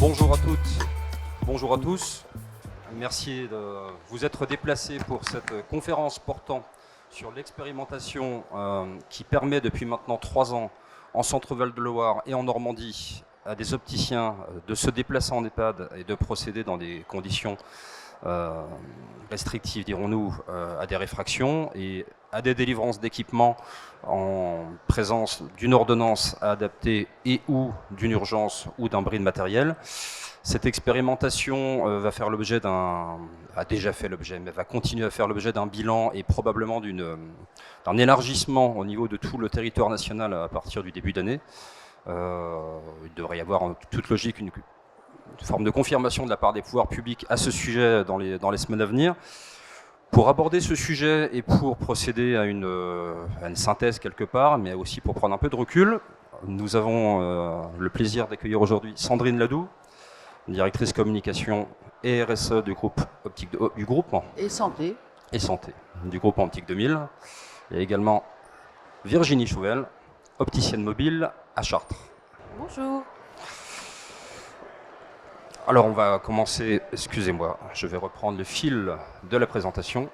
Bonjour à toutes, bonjour à tous. Merci de vous être déplacés pour cette conférence portant sur l'expérimentation qui permet depuis maintenant 3 ans en Centre-Val de Loire et en Normandie à des opticiens de se déplacer en EHPAD et de procéder dans des conditions restrictives, dirons-nous, à des réfractions et à des délivrances d'équipements en présence d'une ordonnance à adapter et ou d'une urgence ou d'un bris de matériel. Cette expérimentation va faire l'objet a déjà fait l'objet, mais va continuer à faire l'objet d'un bilan et probablement d'un élargissement au niveau de tout le territoire national à partir du début d'année. Il devrait y avoir en toute logique une forme de confirmation de la part des pouvoirs publics à ce sujet dans les semaines à venir. Pour aborder ce sujet et pour procéder à une synthèse quelque part, mais aussi pour prendre un peu de recul, nous avons le plaisir d'accueillir aujourd'hui Sandrine Ladoux, directrice communication et RSE du groupe et santé du groupe Optique 2000. Il y a également Virginie Chouvel, opticienne mobile à Chartres. Bonjour. Alors on va commencer, excusez-moi, je vais reprendre le fil de la présentation.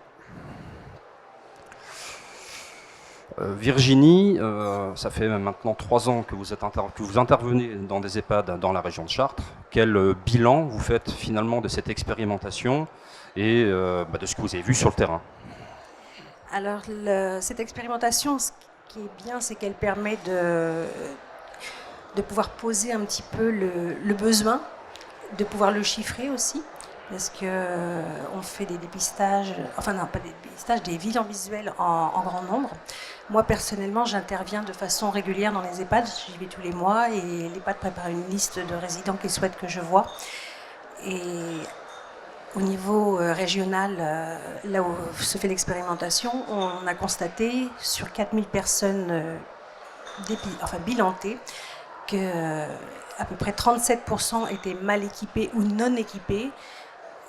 Virginie, ça fait maintenant 3 ans que vous intervenez dans des EHPAD dans la région de Chartres. Quel bilan vous faites finalement de cette expérimentation et de ce que vous avez vu sur le terrain? Alors cette expérimentation, ce qui est bien, c'est qu'elle permet de pouvoir poser un petit peu le besoin, de pouvoir le chiffrer aussi, parce qu'on fait des dépistages, enfin non, pas des dépistages, des bilans visuels en grand nombre. Moi, personnellement, j'interviens de façon régulière dans les EHPAD, j'y vais tous les mois, et l'EHPAD prépare une liste de résidents qu'ils souhaitent que je vois. Et au niveau régional, là où se fait l'expérimentation, on a constaté sur 4000 personnes bilantées que à peu près 37% étaient mal équipés ou non équipés,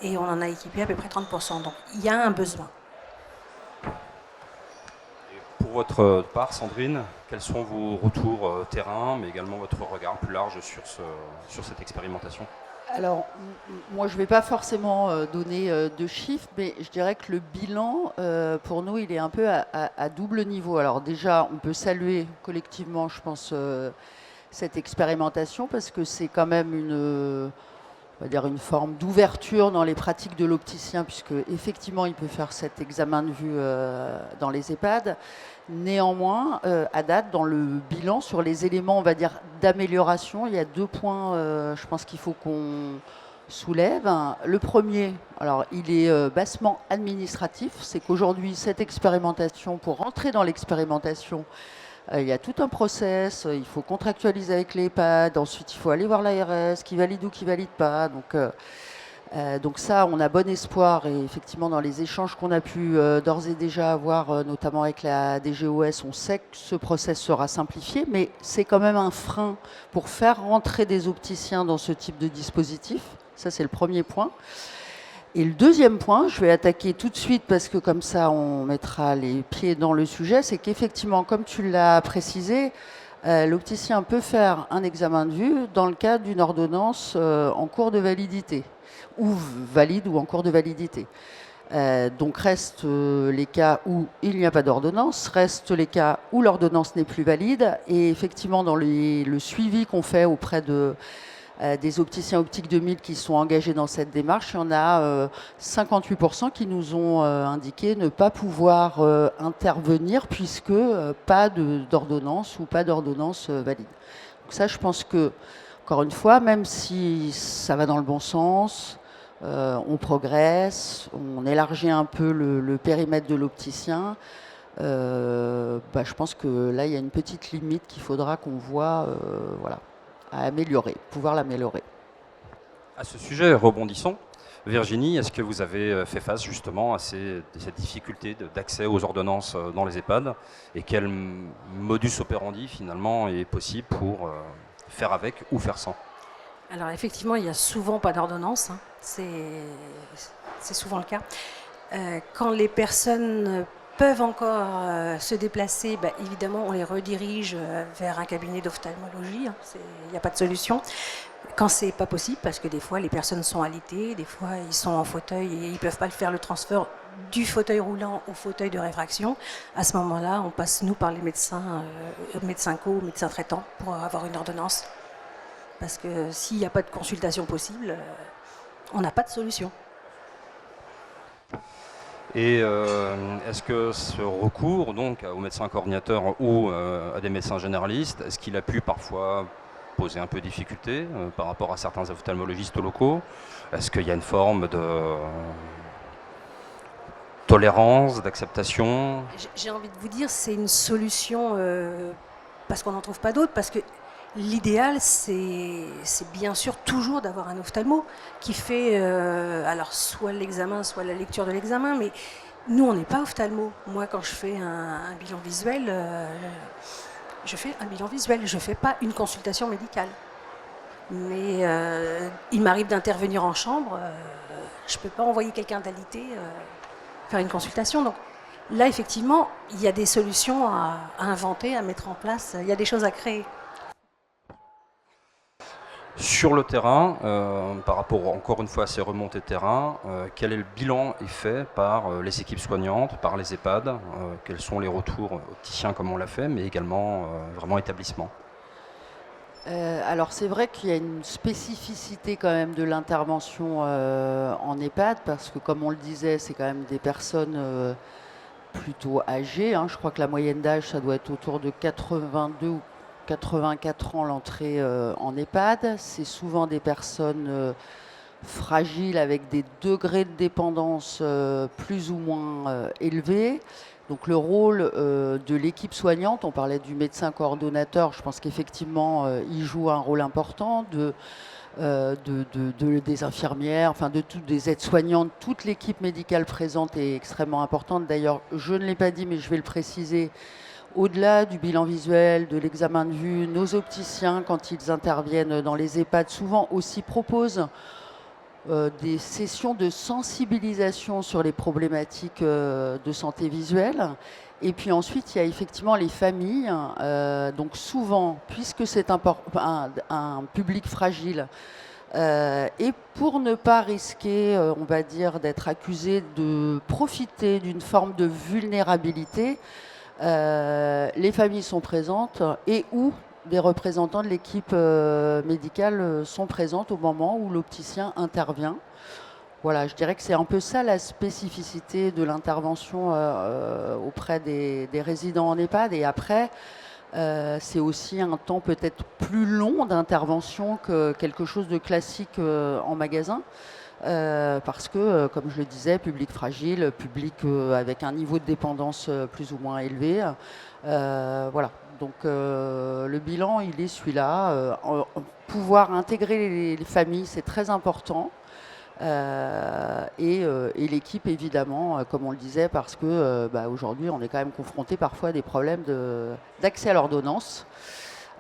et on en a équipé à peu près 30%. Donc il y a un besoin. Et pour votre part, Sandrine, quels sont vos retours terrain, mais également votre regard plus large sur cette expérimentation? Alors, moi, je ne vais pas forcément donner de chiffres, mais je dirais que le bilan, pour nous, il est un peu à double niveau. Alors déjà, on peut saluer collectivement, je pense, cette expérimentation, parce que c'est quand même on va dire une forme d'ouverture dans les pratiques de l'opticien, puisque effectivement, il peut faire cet examen de vue dans les EHPAD. Néanmoins, à date, dans le bilan, sur les éléments, on va dire, d'amélioration, il y a 2 points, je pense qu'il faut qu'on soulève. Le premier, alors, il est bassement administratif, c'est qu'aujourd'hui, cette expérimentation, pour rentrer dans l'expérimentation, il y a tout un process, il faut contractualiser avec l'EHPAD, ensuite il faut aller voir l'ARS, qui valide ou qui valide pas. Donc ça, on a bon espoir, et effectivement dans les échanges qu'on a pu d'ores et déjà avoir, notamment avec la DGOS, on sait que ce process sera simplifié, mais c'est quand même un frein pour faire rentrer des opticiens dans ce type de dispositif. Ça, c'est le premier point. Et le deuxième point, je vais attaquer tout de suite parce que comme ça on mettra les pieds dans le sujet, c'est qu'effectivement, comme tu l'as précisé, l'opticien peut faire un examen de vue dans le cadre d'une ordonnance en cours de validité, ou valide ou en cours de validité. Donc restent les cas où il n'y a pas d'ordonnance, restent les cas où l'ordonnance n'est plus valide, et effectivement dans le suivi qu'on fait auprès des opticiens Optique 2000 qui sont engagés dans cette démarche, il y en a 58% qui nous ont indiqué ne pas pouvoir intervenir puisque pas d'ordonnance ou pas d'ordonnance valide. Donc ça, je pense que, encore une fois, même si ça va dans le bon sens, on progresse, on élargit un peu le périmètre de l'opticien, je pense que là, il y a une petite limite qu'il faudra qu'on voit, à améliorer, pouvoir l'améliorer. À ce sujet, rebondissons. Virginie, est-ce que vous avez fait face justement à cette difficulté d'accès aux ordonnances dans les EHPAD, et quel modus operandi finalement est possible pour faire avec ou faire sans? Alors effectivement, il n'y a souvent pas d'ordonnance, hein. C'est souvent le cas. Quand les personnes peuvent encore se déplacer, évidemment, on les redirige vers un cabinet d'ophtalmologie. Il n'y a pas de solution. Quand c'est pas possible, parce que des fois les personnes sont alitées, des fois ils sont en fauteuil et ils peuvent pas faire le transfert du fauteuil roulant au fauteuil de réfraction, à ce moment-là, on passe nous par les médecins, médecins co, médecins traitants pour avoir une ordonnance. Parce que s'il n'y a pas de consultation possible, on n'a pas de solution. Et est-ce que ce recours donc aux médecins coordinateurs ou à des médecins généralistes, est-ce qu'il a pu parfois poser un peu de difficulté par rapport à certains ophtalmologistes locaux? Est-ce qu'il y a une forme de tolérance, d'acceptation? J'ai envie de vous dire, c'est une solution parce qu'on n'en trouve pas d'autres, parce que l'idéal, c'est bien sûr toujours d'avoir un ophtalmo qui fait alors soit l'examen, soit la lecture de l'examen, mais nous, on n'est pas ophtalmo. Moi, quand je fais un bilan visuel, je fais un bilan visuel, je ne fais pas une consultation médicale. Mais il m'arrive d'intervenir en chambre, je ne peux pas envoyer quelqu'un d'alité faire une consultation. Donc là, effectivement, il y a des solutions à inventer, à mettre en place, il y a des choses à créer. Sur le terrain, par rapport encore une fois à ces remontées de terrain, quel est le bilan est fait par les équipes soignantes, par les EHPAD, quels sont les retours opticiens comme on l'a fait, mais également vraiment établissement? Alors c'est vrai qu'il y a une spécificité quand même de l'intervention en EHPAD, parce que comme on le disait, c'est quand même des personnes plutôt âgées, hein. Je crois que la moyenne d'âge, ça doit être autour de 82 ou 84 ans l'entrée en EHPAD. C'est souvent des personnes fragiles avec des degrés de dépendance plus ou moins élevés. Donc le rôle de l'équipe soignante, on parlait du médecin coordonnateur, je pense qu'effectivement il joue un rôle important, des infirmières, enfin des aides-soignantes, toute l'équipe médicale présente est extrêmement importante. D'ailleurs, je ne l'ai pas dit, mais je vais le préciser. Au-delà du bilan visuel, de l'examen de vue, nos opticiens, quand ils interviennent dans les EHPAD, souvent aussi proposent des sessions de sensibilisation sur les problématiques de santé visuelle. Et puis ensuite, il y a effectivement les familles. Donc souvent, puisque c'est un public fragile, et pour ne pas risquer, on va dire, d'être accusé de profiter d'une forme de vulnérabilité, les familles sont présentes et où des représentants de l'équipe médicale sont présentes au moment où l'opticien intervient. Voilà, je dirais que c'est un peu ça la spécificité de l'intervention auprès des résidents en EHPAD. Et après, c'est aussi un temps peut-être plus long d'intervention que quelque chose de classique en magasin. Parce que, comme je le disais, public fragile, public avec un niveau de dépendance plus ou moins élevé. Voilà. Donc le bilan, il est celui-là. Pouvoir intégrer les familles, c'est très important. Et l'équipe, évidemment, comme on le disait, parce que aujourd'hui, on est quand même confronté parfois à des problèmes d'accès à l'ordonnance.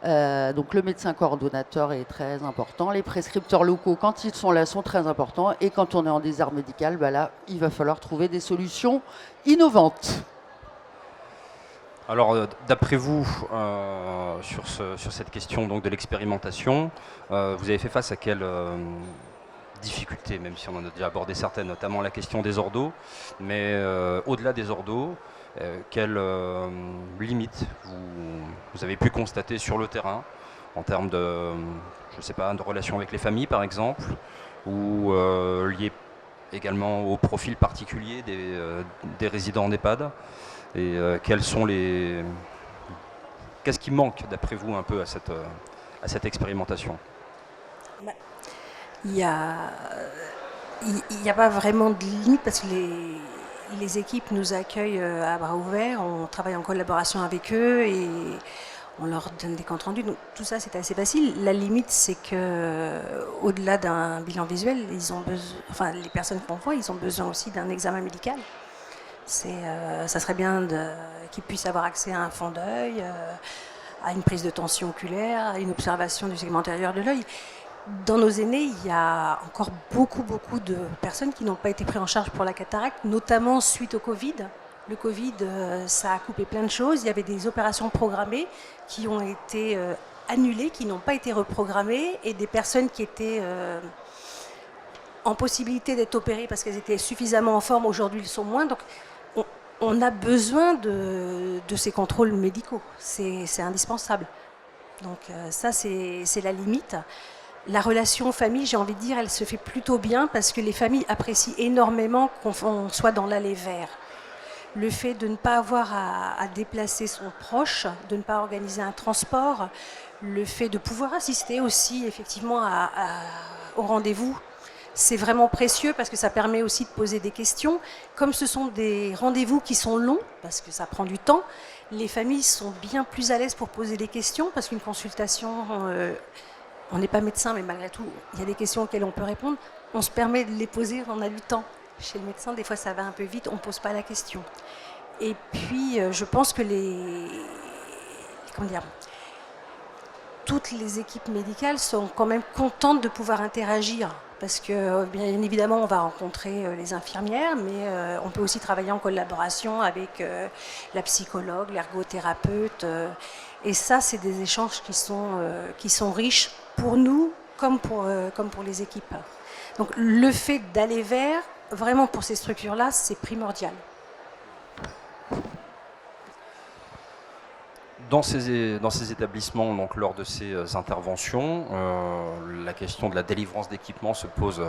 Donc le médecin coordonnateur est très important. Les prescripteurs locaux, quand ils sont là, sont très importants. Et quand on est en désert médical, là, il va falloir trouver des solutions innovantes. Alors, d'après vous, sur cette question donc, de l'expérimentation, vous avez fait face à quelles difficultés, même si on en a déjà abordé certaines, notamment la question des ordos, mais au-delà des ordos, quelles limites vous avez pu constater sur le terrain en termes de, je sais pas, de relations avec les familles par exemple, ou liées également au profil particulier des résidents en EHPAD, et qu'est-ce qui manque d'après vous un peu à cette expérimentation? Il n'y a pas vraiment de limite parce que les équipes nous accueillent à bras ouverts, on travaille en collaboration avec eux et on leur donne des comptes rendus. Donc tout ça, c'est assez facile. La limite, c'est que au-delà d'un bilan visuel, les personnes qu'on voit, ils ont besoin aussi d'un examen médical. Ça serait bien qu'ils puissent avoir accès à un fond d'œil, à une prise de tension oculaire, à une observation du segment antérieur de l'œil. Dans nos aînés, il y a encore beaucoup de personnes qui n'ont pas été prises en charge pour la cataracte, notamment suite au Covid. Le Covid, ça a coupé plein de choses. Il y avait des opérations programmées qui ont été annulées, qui n'ont pas été reprogrammées, et des personnes qui étaient en possibilité d'être opérées parce qu'elles étaient suffisamment en forme, aujourd'hui ils sont moins. Donc on a besoin de ces contrôles médicaux, c'est indispensable. Donc ça c'est la limite. La relation famille, j'ai envie de dire, elle se fait plutôt bien parce que les familles apprécient énormément qu'on soit dans l'allée vert. Le fait de ne pas avoir à déplacer son proche, de ne pas organiser un transport, le fait de pouvoir assister aussi effectivement au rendez-vous, c'est vraiment précieux parce que ça permet aussi de poser des questions. Comme ce sont des rendez-vous qui sont longs, parce que ça prend du temps, les familles sont bien plus à l'aise pour poser des questions parce qu'une consultation, on n'est pas médecin, mais malgré tout, il y a des questions auxquelles on peut répondre. On se permet de les poser, on a du temps. Chez le médecin, des fois, ça va un peu vite, on ne pose pas la question. Et puis, je pense que toutes les équipes médicales sont quand même contentes de pouvoir interagir. Parce que, bien évidemment, on va rencontrer les infirmières, mais on peut aussi travailler en collaboration avec la psychologue, l'ergothérapeute. Et ça, c'est des échanges qui sont riches pour nous comme pour les équipes. Donc, le fait d'aller vers, vraiment pour ces structures-là, c'est primordial. Dans ces établissements, donc lors de ces interventions, la question de la délivrance d'équipements se pose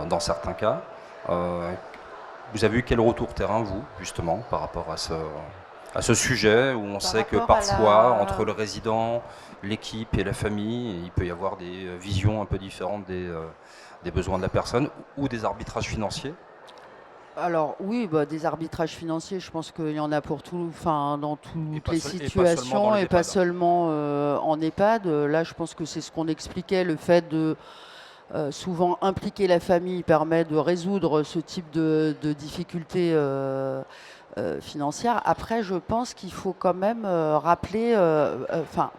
dans certains cas. Vous avez eu quel retour terrain, vous, justement, par rapport à ce sujet où on sait que parfois, entre le résident, l'équipe et la famille, il peut y avoir des visions un peu différentes des besoins de la personne ou des arbitrages financiers? Alors oui, des arbitrages financiers, je pense qu'il y en a pour tout, enfin dans toutes les situations et pas seulement en EHPAD. Là, je pense que c'est ce qu'on expliquait, le fait de souvent impliquer la famille permet de résoudre ce type de difficultés financières. Après, je pense qu'il faut quand même rappeler,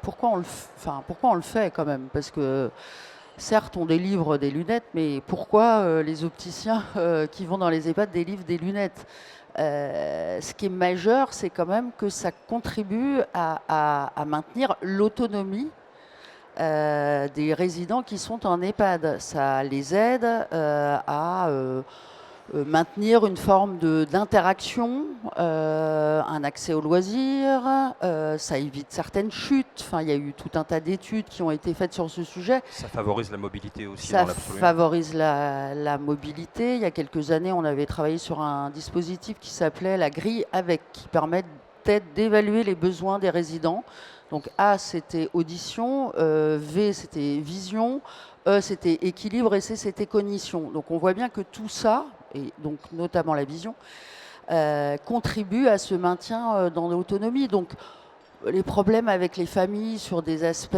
pourquoi on le fait quand même, parce que certes, on délivre des lunettes, mais pourquoi les opticiens qui vont dans les EHPAD délivrent des lunettes? Ce qui est majeur, c'est quand même que ça contribue à maintenir l'autonomie des résidents qui sont en EHPAD. Ça les aide à maintenir une forme d'interaction, un accès aux loisirs, ça évite certaines chutes. Enfin, il y a eu tout un tas d'études qui ont été faites sur ce sujet. Ça favorise la mobilité aussi. Ça favorise la mobilité. Il y a quelques années, on avait travaillé sur un dispositif qui s'appelait la grille avec, qui permet peut-être d'évaluer les besoins des résidents. Donc A, c'était audition, V, c'était vision, E, c'était équilibre et C, c'était cognition. Donc on voit bien que tout ça, et donc notamment la vision, contribue à ce maintien dans l'autonomie. Donc les problèmes avec les familles sur des aspects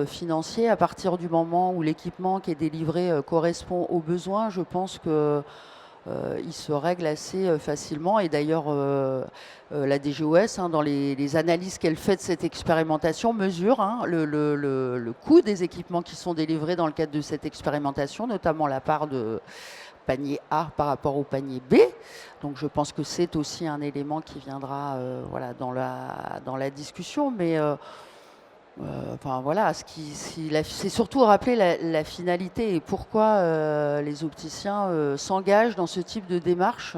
financiers, à partir du moment où l'équipement qui est délivré correspond aux besoins, je pense que il se règle assez facilement. Et d'ailleurs, la DGOS, dans les analyses qu'elle fait de cette expérimentation, mesure le coût des équipements qui sont délivrés dans le cadre de cette expérimentation, notamment la part de panier A par rapport au panier B. Donc je pense que c'est aussi un élément qui viendra dans la discussion. Mais c'est surtout rappeler la finalité et pourquoi les opticiens s'engagent dans ce type de démarche,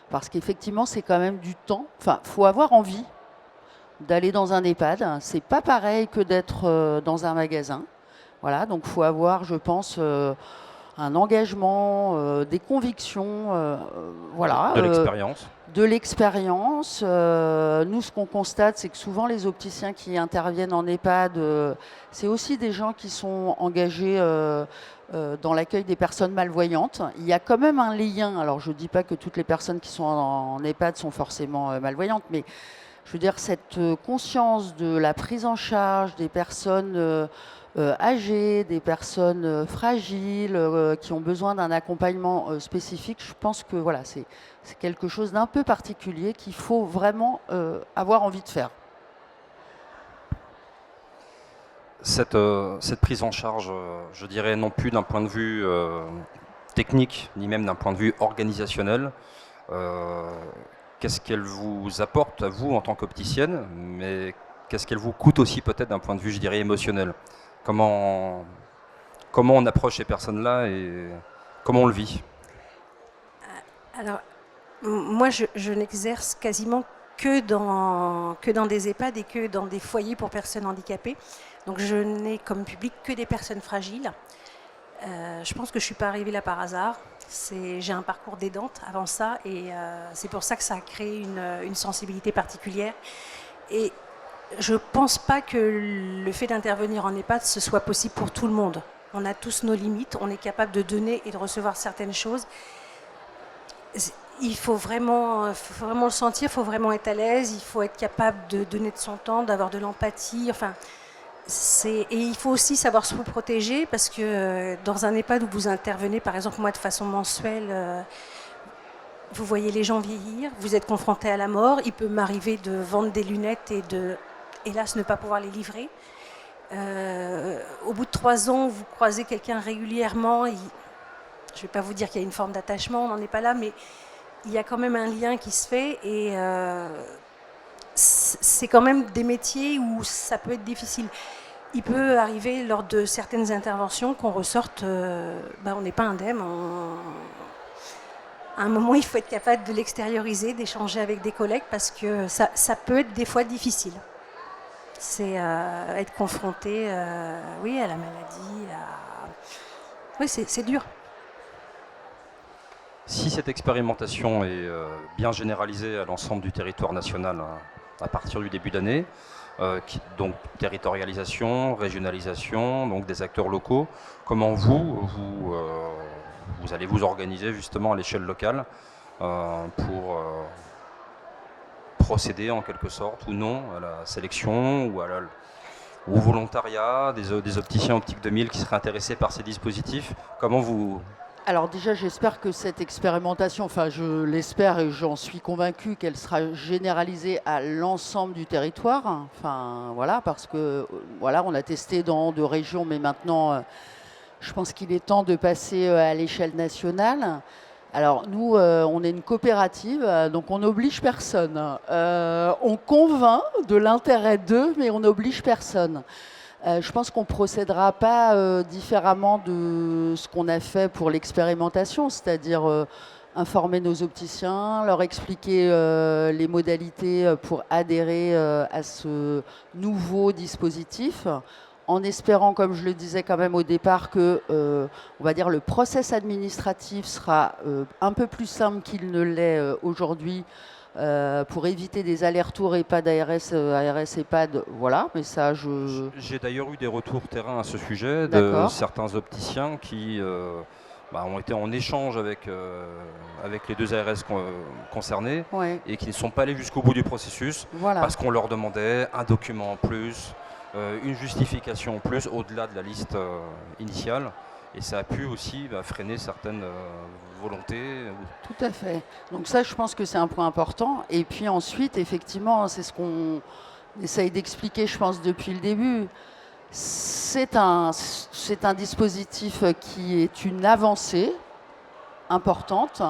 parce qu'effectivement c'est quand même du temps. Enfin, faut avoir envie d'aller dans un EHPAD. C'est pas pareil que d'être dans un magasin. Voilà, donc faut avoir, je pense, un engagement, des convictions, de l'expérience. De l'expérience. Nous, ce qu'on constate, c'est que souvent les opticiens qui interviennent en EHPAD, c'est aussi des gens qui sont engagés dans l'accueil des personnes malvoyantes. Il y a quand même un lien. Alors, je ne dis pas que toutes les personnes qui sont en EHPAD sont forcément malvoyantes, mais je veux dire, cette conscience de la prise en charge des personnes âgées, des personnes fragiles, qui ont besoin d'un accompagnement spécifique, je pense que voilà, c'est quelque chose d'un peu particulier qu'il faut vraiment avoir envie de faire. Cette prise en charge, je dirais non plus d'un point de vue technique, ni même d'un point de vue organisationnel, qu'est-ce qu'elle vous apporte à vous en tant qu'opticienne, mais qu'est-ce qu'elle vous coûte aussi peut-être d'un point de vue, je dirais, émotionnel. Comment on approche ces personnes-là et comment on le vit? Alors, moi, je n'exerce quasiment que dans des EHPAD et que dans des foyers pour personnes handicapées. Donc, je n'ai comme public que des personnes fragiles. Je pense que je ne suis pas arrivée là par hasard. J'ai un parcours d'aidante avant ça et c'est pour ça que ça a créé une sensibilité particulière. Et je ne pense pas que le fait d'intervenir en EHPAD, ce soit possible pour tout le monde. On a tous nos limites, on est capable de donner et de recevoir certaines choses. Il faut vraiment le sentir, il faut vraiment être à l'aise, il faut être capable de donner de son temps, d'avoir de l'empathie. Enfin, et il faut aussi savoir se protéger parce que dans un EHPAD où vous intervenez, par exemple moi de façon mensuelle, vous voyez les gens vieillir, vous êtes confronté à la mort, il peut m'arriver de vendre des lunettes et de, hélas, ne pas pouvoir les livrer. Au bout de 3 ans, vous croisez quelqu'un régulièrement, je ne vais pas vous dire qu'il y a une forme d'attachement, on n'en est pas là, mais il y a quand même un lien qui se fait et c'est quand même des métiers où ça peut être difficile. Il peut arriver lors de certaines interventions qu'on ressorte, on n'est pas indemne. À un moment, il faut être capable de l'extérioriser, d'échanger avec des collègues parce que ça peut être des fois difficile. C'est être confronté à la maladie. Oui, c'est dur. Si cette expérimentation est bien généralisée à l'ensemble du territoire national à partir du début d'année, donc territorialisation, régionalisation, donc des acteurs locaux, comment vous allez vous organiser justement à l'échelle locale pour procéder en quelque sorte ou non à la sélection ou au volontariat des opticiens Optique 2000 qui seraient intéressés par ces dispositifs? Comment vous... Alors déjà, j'espère que cette expérimentation, enfin je l'espère et j'en suis convaincue qu'elle sera généralisée à l'ensemble du territoire. Enfin voilà, parce que voilà, on a testé dans 2 régions, mais maintenant, je pense qu'il est temps de passer à l'échelle nationale. Alors nous, on est une coopérative, donc on n'oblige personne. On convainc de l'intérêt d'eux, mais on n'oblige personne. Je pense qu'on ne procédera pas différemment de ce qu'on a fait pour l'expérimentation, c'est-à-dire informer nos opticiens, leur expliquer les modalités pour adhérer à ce nouveau dispositif, en espérant, comme je le disais quand même au départ, que on va dire le process administratif sera un peu plus simple qu'il ne l'est aujourd'hui. Pour éviter des allers-retours EHPAD, ARS, EHPAD, voilà, mais ça, J'ai d'ailleurs eu des retours terrain à ce sujet de certains opticiens qui ont été en échange avec les 2 ARS concernés et qui ne sont pas allés jusqu'au bout du processus parce qu'on leur demandait un document en plus, une justification en plus, au-delà de la liste initiale. Et ça a pu aussi freiner certaines volontés. Tout à fait. Donc ça, je pense que c'est un point important. Et puis ensuite, effectivement, c'est ce qu'on essaye d'expliquer, je pense, depuis le début. C'est un dispositif qui est une avancée importante,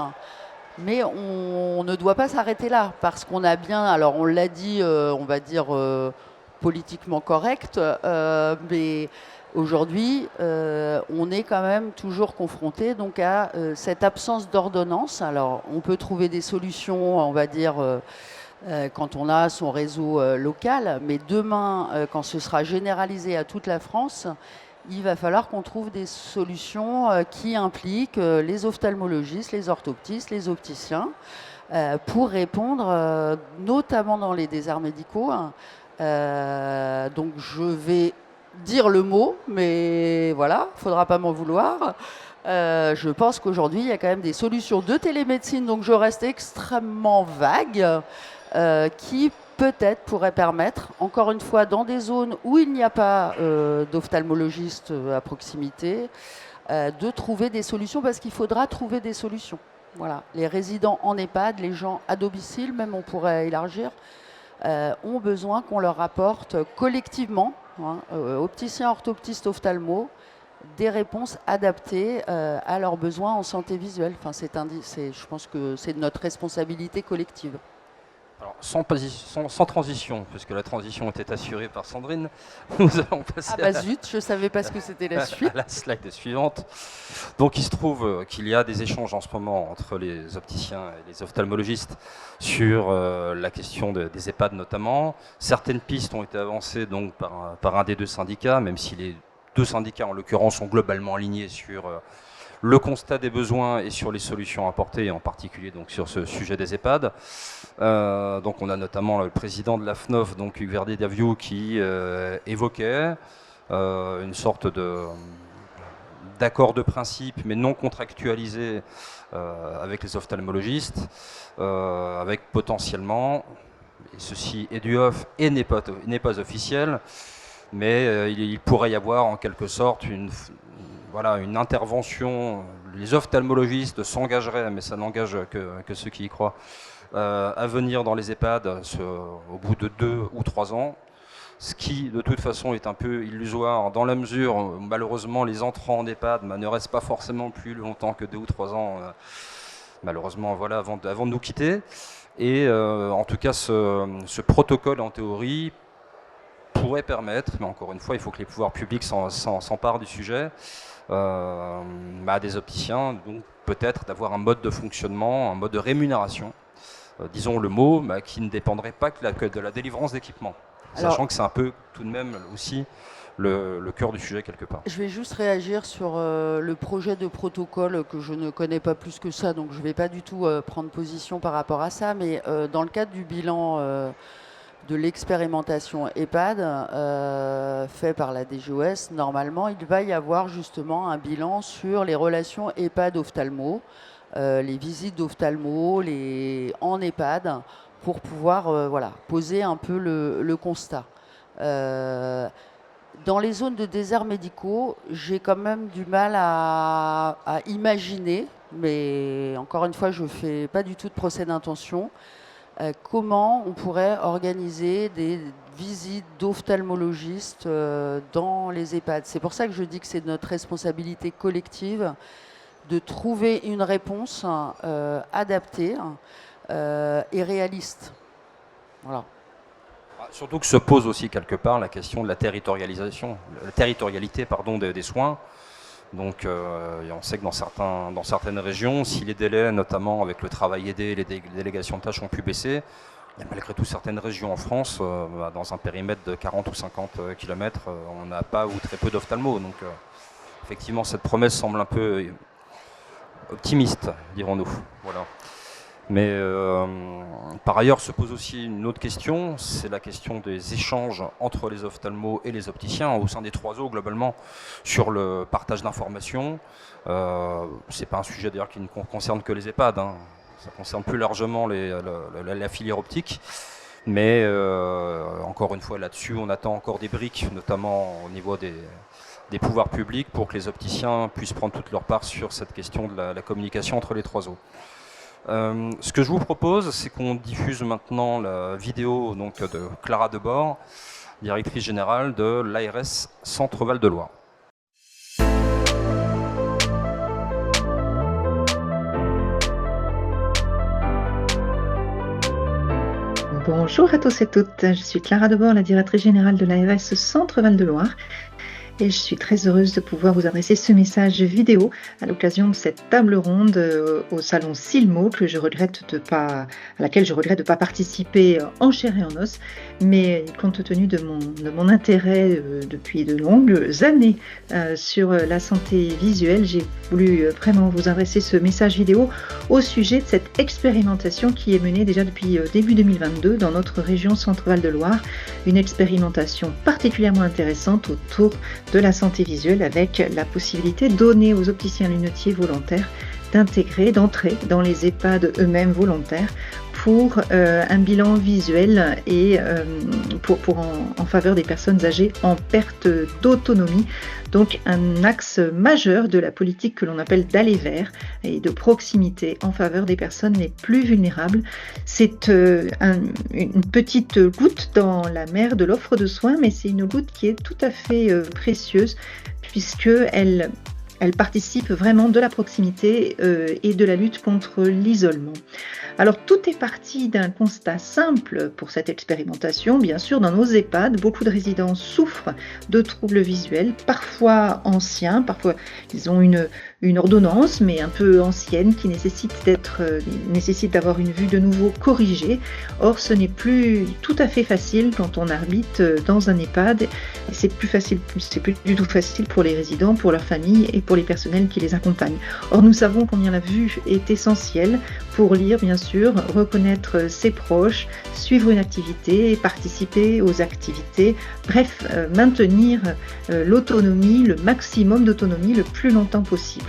mais on ne doit pas s'arrêter là, parce qu'on a bien, alors on l'a dit, on va dire politiquement correct, mais... Aujourd'hui, on est quand même toujours confronté donc à cette absence d'ordonnance. Alors, on peut trouver des solutions, on va dire, quand on a son réseau local, mais demain, quand ce sera généralisé à toute la France, il va falloir qu'on trouve des solutions qui impliquent les ophtalmologistes, les orthoptistes, les opticiens, pour répondre, notamment dans les déserts médicaux. Donc, je vais dire le mot, mais voilà, il ne faudra pas m'en vouloir. Je pense qu'aujourd'hui, il y a quand même des solutions de télémédecine, donc je reste extrêmement vague, qui peut-être pourraient permettre, encore une fois, dans des zones où il n'y a pas d'ophtalmologiste à proximité, de trouver des solutions, parce qu'il faudra trouver des solutions. Voilà. Les résidents en EHPAD, les gens à domicile, même on pourrait élargir, ont besoin qu'on leur apporte collectivement, opticiens, orthoptistes, ophtalmo, des réponses adaptées à leurs besoins en santé visuelle. Enfin, je pense que c'est notre responsabilité collective. Alors, sans transition, puisque la transition était assurée par Sandrine, nous allons passer Ah bah zut, je ne savais pas ce que c'était la suite. à la slide suivante. Donc il se trouve qu'il y a des échanges en ce moment entre les opticiens et les ophtalmologistes sur la question des EHPAD notamment. Certaines pistes ont été avancées donc par un des deux syndicats, même si les deux syndicats en l'occurrence sont globalement alignés sur le constat des besoins et sur les solutions apportées, en particulier donc sur ce sujet des EHPAD. Donc on a notamment le président de l'AFNOF, donc Hugues Verdier-Daviou, qui évoquait une sorte d'accord de principe, mais non contractualisé avec les ophtalmologistes, avec potentiellement, et ceci est du off et n'est pas officiel, mais il pourrait y avoir en quelque sorte une intervention. Les ophtalmologistes s'engageraient, mais ça n'engage que ceux qui y croient, à venir dans les EHPAD au bout de 2 ou 3 ans, ce qui de toute façon est un peu illusoire dans la mesure où malheureusement les entrants en EHPAD ne restent pas forcément plus longtemps que 2 ou 3 ans, malheureusement voilà, avant de nous quitter. Et en tout cas ce protocole en théorie pourrait permettre, mais encore une fois il faut que les pouvoirs publics s'emparent du sujet, à des opticiens donc peut-être d'avoir un mode de fonctionnement, un mode de rémunération, disons le mot, qui ne dépendrait pas que de la délivrance d'équipements. Sachant que c'est un peu tout de même aussi le cœur du sujet quelque part. Je vais juste réagir sur le projet de protocole que je ne connais pas plus que ça, donc je ne vais pas du tout prendre position par rapport à ça, mais dans le cadre du bilan de l'expérimentation EHPAD fait par la DGOS, normalement il va y avoir justement un bilan sur les relations EHPAD-ophtalmo, les visites d'ophtalmo en EHPAD, pour pouvoir poser un peu le constat. Dans les zones de déserts médicaux, j'ai quand même du mal à imaginer, mais encore une fois, je ne fais pas du tout de procès d'intention, comment on pourrait organiser des visites d'ophtalmologistes dans les EHPAD. C'est pour ça que je dis que c'est notre responsabilité collective de trouver une réponse adaptée et réaliste. Voilà. Surtout que se pose aussi quelque part la question de la territorialité des soins. Donc on sait que dans certaines régions, si les délais, notamment avec le travail aidé et les délégations de tâches ont pu baisser, il y a malgré tout certaines régions en France, dans un périmètre de 40 ou 50 km, on n'a pas ou très peu d'ophtalmo. Donc effectivement, cette promesse semble un peu optimiste, dirons-nous. Voilà. Mais par ailleurs se pose aussi une autre question, c'est la question des échanges entre les ophtalmos et les opticiens au sein des 3 eaux globalement sur le partage d'informations. C'est pas un sujet d'ailleurs qui ne concerne que les EHPAD, hein. Ça concerne plus largement la filière optique. Mais encore une fois là-dessus, on attend encore des briques, notamment au niveau des pouvoirs publics, pour que les opticiens puissent prendre toute leur part sur cette question de la communication entre les 3 eaux. Ce que je vous propose, c'est qu'on diffuse maintenant la vidéo donc, de Clara Debord, directrice générale de l'ARS Centre-Val de Loire. Bonjour à tous et toutes, je suis Clara Debord, la directrice générale de l'ARS Centre-Val de Loire. Et je suis très heureuse de pouvoir vous adresser ce message vidéo à l'occasion de cette table ronde au salon Silmo à laquelle je regrette de ne pas participer en chair et en os, mais compte tenu de mon intérêt depuis de longues années sur la santé visuelle, j'ai voulu vraiment vous adresser ce message vidéo au sujet de cette expérimentation qui est menée déjà depuis début 2022 dans notre région Centre-Val de Loire, une expérimentation particulièrement intéressante autour de la santé visuelle avec la possibilité donnée aux opticiens lunetiers volontaires d'entrer dans les EHPAD eux-mêmes volontaires pour un bilan visuel et en faveur des personnes âgées en perte d'autonomie. Donc un axe majeur de la politique que l'on appelle d'aller vers et de proximité en faveur des personnes les plus vulnérables. C'est une petite goutte dans la mer de l'offre de soins, mais c'est une goutte qui est tout à fait précieuse puisqu'elle Elle participe vraiment de la proximité et de la lutte contre l'isolement. Alors tout est parti d'un constat simple pour cette expérimentation. Bien sûr, dans nos EHPAD, beaucoup de résidents souffrent de troubles visuels, parfois anciens, parfois ils ont une ordonnance, mais un peu ancienne, qui nécessite d'avoir une vue de nouveau corrigée. Or, ce n'est plus tout à fait facile quand on habite dans un EHPAD. C'est plus du tout facile pour les résidents, pour leurs familles et pour les personnels qui les accompagnent. Or, nous savons combien la vue est essentielle pour lire, bien sûr, reconnaître ses proches, suivre une activité, participer aux activités, bref, maintenir l'autonomie, le maximum d'autonomie le plus longtemps possible.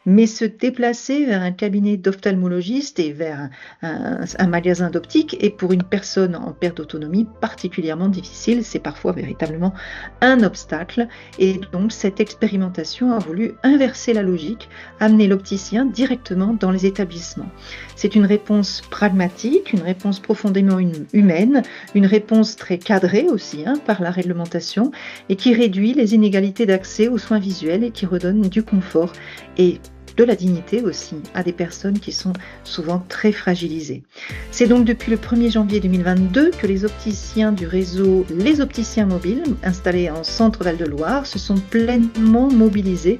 Mais se déplacer vers un cabinet d'ophtalmologiste et vers un magasin d'optique est pour une personne en perte d'autonomie particulièrement difficile. C'est parfois véritablement un obstacle. Et donc cette expérimentation a voulu inverser la logique, amener l'opticien directement dans les établissements. C'est une réponse pragmatique, une réponse profondément humaine, une réponse très cadrée aussi par la réglementation et qui réduit les inégalités d'accès aux soins visuels et qui redonne du confort et de la dignité aussi à des personnes qui sont souvent très fragilisées. C'est donc depuis le 1er janvier 2022 que les opticiens du réseau Les Opticiens Mobiles, installés en Centre Val-de-Loire, se sont pleinement mobilisés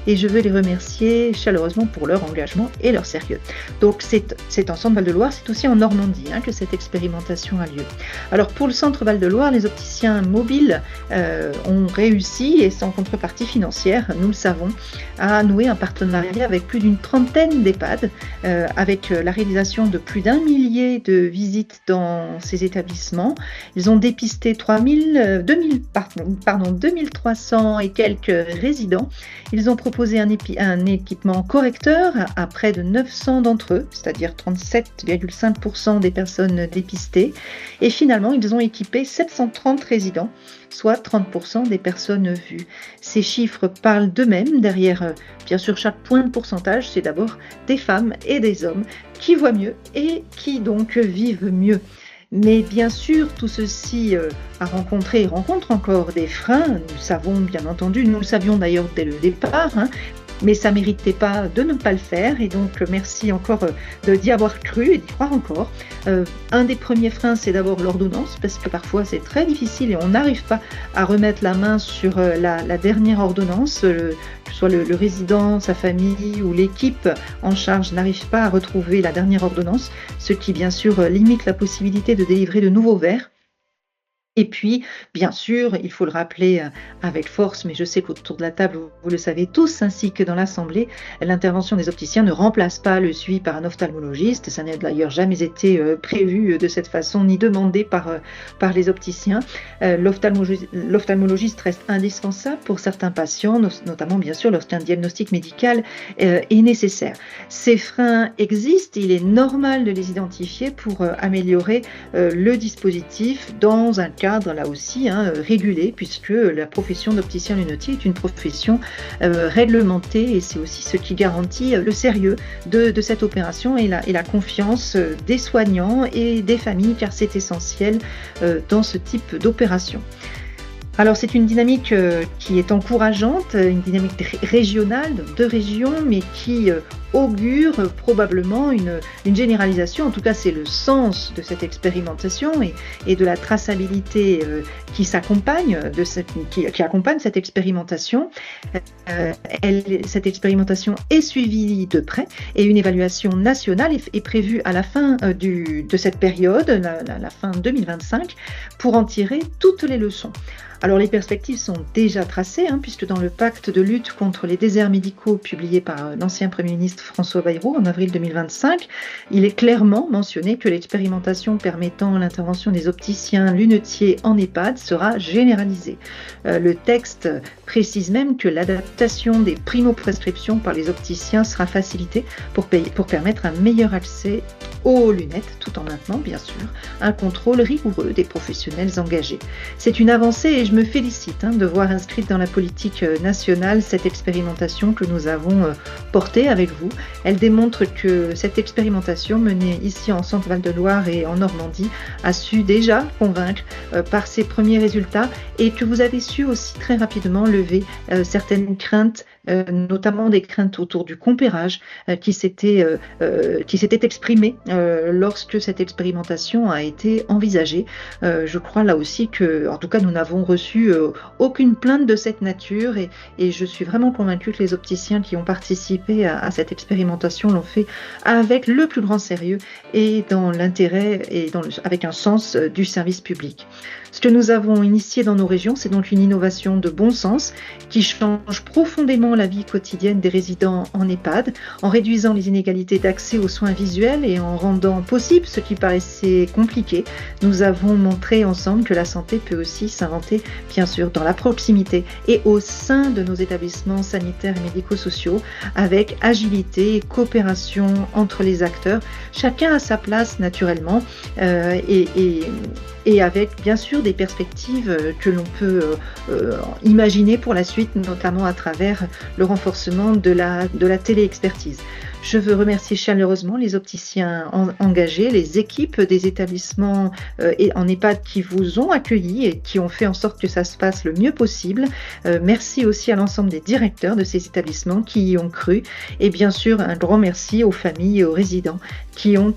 et je veux les remercier chaleureusement pour leur engagement et leur sérieux. Donc c'est en Centre Val-de-Loire, c'est aussi en Normandie que cette expérimentation a lieu. Alors pour le Centre Val-de-Loire, les opticiens mobiles ont réussi, et sans contrepartie financière, nous le savons, à nouer un partenariat avec plus d'une trentaine d'EHPAD, avec la réalisation de plus d'1 millier de visites dans ces établissements. Ils ont dépisté 2300 et quelques résidents. Ils ont proposé un équipement correcteur à près de 900 d'entre eux, c'est-à-dire 37,5% des personnes dépistées. Et finalement, ils ont équipé 730 résidents, soit 30% des personnes vues. Ces chiffres parlent d'eux-mêmes. Derrière, bien sûr, chaque point de pourcentage, c'est d'abord des femmes et des hommes qui voient mieux et qui donc vivent mieux. Mais bien sûr, tout ceci rencontre encore des freins. Nous savons bien entendu, nous le savions d'ailleurs dès le départ, mais ça ne méritait pas de ne pas le faire. Et donc, merci encore d'y avoir cru et d'y croire encore. Un des premiers freins, c'est d'abord l'ordonnance, parce que parfois c'est très difficile et on n'arrive pas à remettre la main sur la dernière ordonnance. Que ce soit le résident, sa famille ou l'équipe en charge n'arrive pas à retrouver la dernière ordonnance, ce qui bien sûr limite la possibilité de délivrer de nouveaux verres. Et puis, bien sûr, il faut le rappeler avec force, mais je sais qu'autour de la table, vous le savez tous, ainsi que dans l'Assemblée, l'intervention des opticiens ne remplace pas le suivi par un ophtalmologiste. Ça n'a d'ailleurs jamais été prévu de cette façon, ni demandé par les opticiens. L'ophtalmologiste reste indispensable pour certains patients, notamment bien sûr lorsqu'un diagnostic médical est nécessaire. Ces freins existent, il est normal de les identifier pour améliorer le dispositif dans un cadre là aussi régulé, puisque la profession d'opticien lunetier est une profession réglementée et c'est aussi ce qui garantit le sérieux de cette opération et la confiance des soignants et des familles, car c'est essentiel dans ce type d'opération. Alors c'est une dynamique qui est encourageante, une dynamique régionale de régions, mais qui augure probablement une généralisation. En tout cas, c'est le sens de cette expérimentation et de la traçabilité qui s'accompagne qui accompagne cette expérimentation. Cette expérimentation est suivie de près et une évaluation nationale est prévue à la fin de cette période, la fin 2025, pour en tirer toutes les leçons. Alors les perspectives sont déjà tracées, puisque dans le pacte de lutte contre les déserts médicaux publié par l'ancien Premier ministre François Bayrou en avril 2025, il est clairement mentionné que l'expérimentation permettant l'intervention des opticiens lunetiers en EHPAD sera généralisée. Le texte précise même que l'adaptation des primo-prescriptions par les opticiens sera facilitée pour permettre un meilleur accès aux lunettes, tout en maintenant, bien sûr, un contrôle rigoureux des professionnels engagés. C'est une avancée et je me félicite de voir inscrite dans la politique nationale cette expérimentation que nous avons portée avec vous. Elle démontre que cette expérimentation menée ici en Centre Val-de-Loire et en Normandie a su déjà convaincre par ses premiers résultats et que vous avez su aussi très rapidement lever certaines craintes notamment des craintes autour du compérage qui s'étaient exprimées lorsque cette expérimentation a été envisagée. Je crois là aussi que, en tout cas, nous n'avons reçu aucune plainte de cette nature et je suis vraiment convaincue que les opticiens qui ont participé à cette expérimentation l'ont fait avec le plus grand sérieux et dans l'intérêt et avec un sens du service public. Ce que nous avons initié dans nos régions, c'est donc une innovation de bon sens qui change profondément la vie quotidienne des résidents en EHPAD, en réduisant les inégalités d'accès aux soins visuels et en rendant possible ce qui paraissait compliqué. Nous avons montré ensemble que la santé peut aussi s'inventer, bien sûr, dans la proximité et au sein de nos établissements sanitaires et médico-sociaux, avec agilité et coopération entre les acteurs, chacun à sa place naturellement, et avec bien sûr des perspectives que l'on peut imaginer pour la suite, notamment à travers le renforcement de la téléexpertise. Je veux remercier chaleureusement les opticiens engagés, les équipes des établissements en EHPAD qui vous ont accueillis et qui ont fait en sorte que ça se passe le mieux possible. Merci aussi à l'ensemble des directeurs de ces établissements qui y ont cru. Et bien sûr, un grand merci aux familles et aux résidents qui ont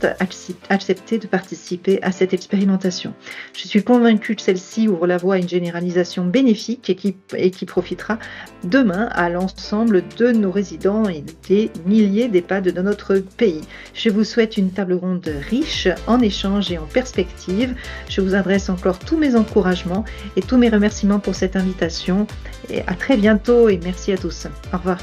accepté de participer à cette expérimentation. Je suis convaincue que celle-ci ouvre la voie à une généralisation bénéfique et qui profitera demain à l'ensemble de nos résidents et des milliers d'EHPAD de notre pays. Je vous souhaite une table ronde riche en échanges et en perspectives. Je vous adresse encore tous mes encouragements et tous mes remerciements pour cette invitation. Et à très bientôt et merci à tous. Au revoir.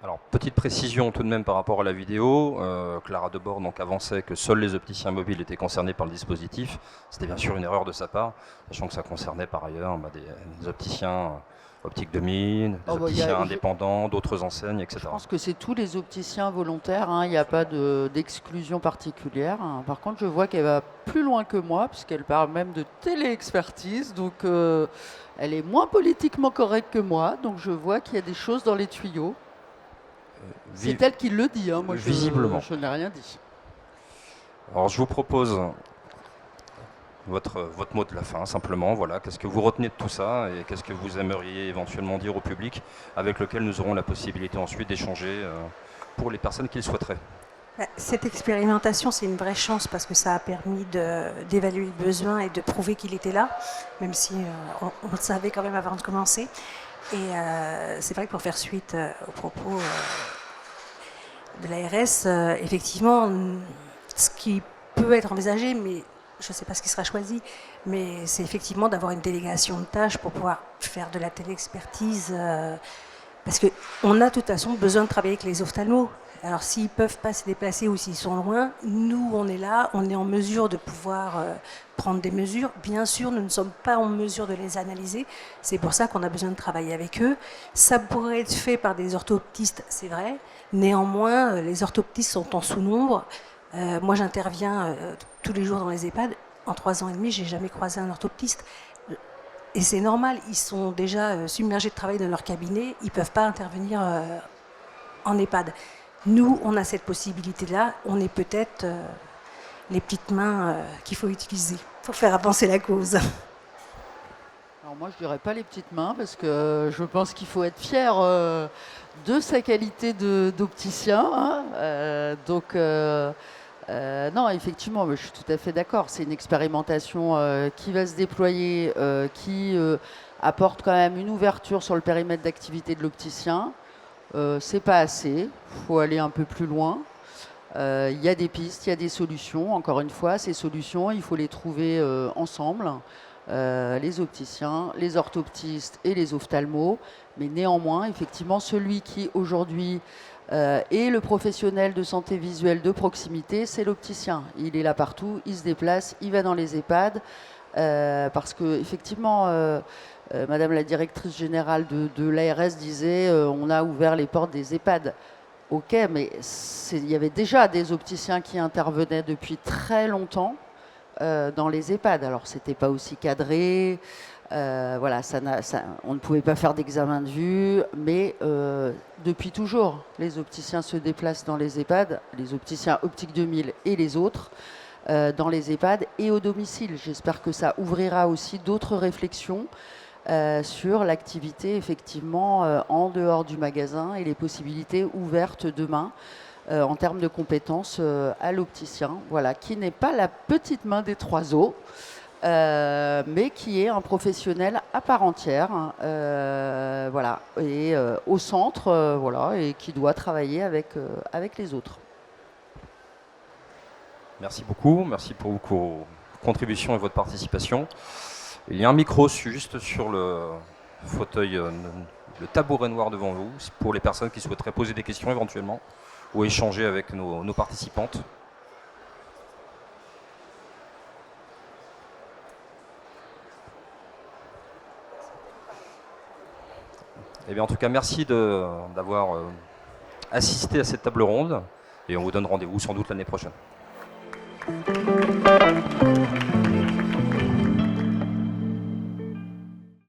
Alors, petite précision tout de même par rapport à la vidéo. Clara Debord donc avançait que seuls les opticiens mobiles étaient concernés par le dispositif. C'était bien sûr une erreur de sa part, sachant que ça concernait par ailleurs des opticiens Optique 2000, des opticiens indépendants, d'autres enseignes, etc. Je pense que c'est tous les opticiens volontaires, hein. Il n'y a pas d'exclusion particulière. Hein. Par contre, je vois qu'elle va plus loin que moi, puisqu'elle parle même de téléexpertise, donc elle est moins politiquement correcte que moi, donc je vois qu'il y a des choses dans les tuyaux. C'est elle qui le dit, hein. Moi visiblement. Je n'ai rien dit. Alors je vous propose votre mot de la fin, simplement. Voilà. Qu'est-ce que vous retenez de tout ça et qu'est-ce que vous aimeriez éventuellement dire au public avec lequel nous aurons la possibilité ensuite d'échanger pour les personnes qui le souhaiteraient. Cette expérimentation, c'est une vraie chance parce que ça a permis d'évaluer le besoin et de prouver qu'il était là, même si on le savait quand même avant de commencer. Et c'est vrai que pour faire suite aux propos de l'ARS, effectivement, ce qui peut être envisagé, mais je ne sais pas ce qui sera choisi, mais c'est effectivement d'avoir une délégation de tâches pour pouvoir faire de la téléexpertise, parce qu'on a de toute façon besoin de travailler avec les ophtalmos. Alors s'ils ne peuvent pas se déplacer ou s'ils sont loin, nous on est là, on est en mesure de pouvoir prendre des mesures. Bien sûr, nous ne sommes pas en mesure de les analyser, c'est pour ça qu'on a besoin de travailler avec eux. Ça pourrait être fait par des orthoptistes, c'est vrai, néanmoins les orthoptistes sont en sous-nombre. Moi j'interviens tous les jours dans les EHPAD. En 3 ans et demi, j'ai jamais croisé un orthoptiste. Et c'est normal, ils sont déjà submergés de travail dans leur cabinet, ils ne peuvent pas intervenir en EHPAD. Nous, on a cette possibilité-là, on est peut-être les petites mains qu'il faut utiliser pour faire avancer la cause. Alors moi, je dirais pas les petites mains, parce que je pense qu'il faut être fier de sa qualité d'opticien. Hein. Non, effectivement, je suis tout à fait d'accord. C'est une expérimentation qui va se déployer, qui apporte quand même une ouverture sur le périmètre d'activité de l'opticien. C'est pas assez, il faut aller un peu plus loin. Il y a des pistes, il y a des solutions. Encore une fois, ces solutions, il faut les trouver ensemble. Les opticiens, les orthoptistes et les ophtalmos. Mais néanmoins, effectivement, celui qui aujourd'hui est le professionnel de santé visuelle de proximité, c'est l'opticien. Il est là partout, il se déplace, il va dans les EHPAD. Parce que effectivement, Madame la directrice générale de l'ARS disait on a ouvert les portes des EHPAD. Ok, mais il y avait déjà des opticiens qui intervenaient depuis très longtemps dans les EHPAD. Alors c'était pas aussi cadré, voilà, on ne pouvait pas faire d'examen de vue, mais depuis toujours, les opticiens se déplacent dans les EHPAD, les opticiens Optique 2000 et les autres. Dans les EHPAD et au domicile. J'espère que ça ouvrira aussi d'autres réflexions sur l'activité effectivement en dehors du magasin et les possibilités ouvertes demain en termes de compétences à l'opticien, voilà, qui n'est pas la petite main des trois os, mais qui est un professionnel à part entière, voilà, et au centre, voilà, et qui doit travailler avec les autres. Merci beaucoup, merci pour vos contributions et votre participation. Il y a un micro juste sur le fauteuil, le tabouret noir devant vous, pour les personnes qui souhaiteraient poser des questions éventuellement ou échanger avec nos participantes. Eh bien, en tout cas, merci d'avoir assisté à cette table ronde et on vous donne rendez-vous sans doute l'année prochaine.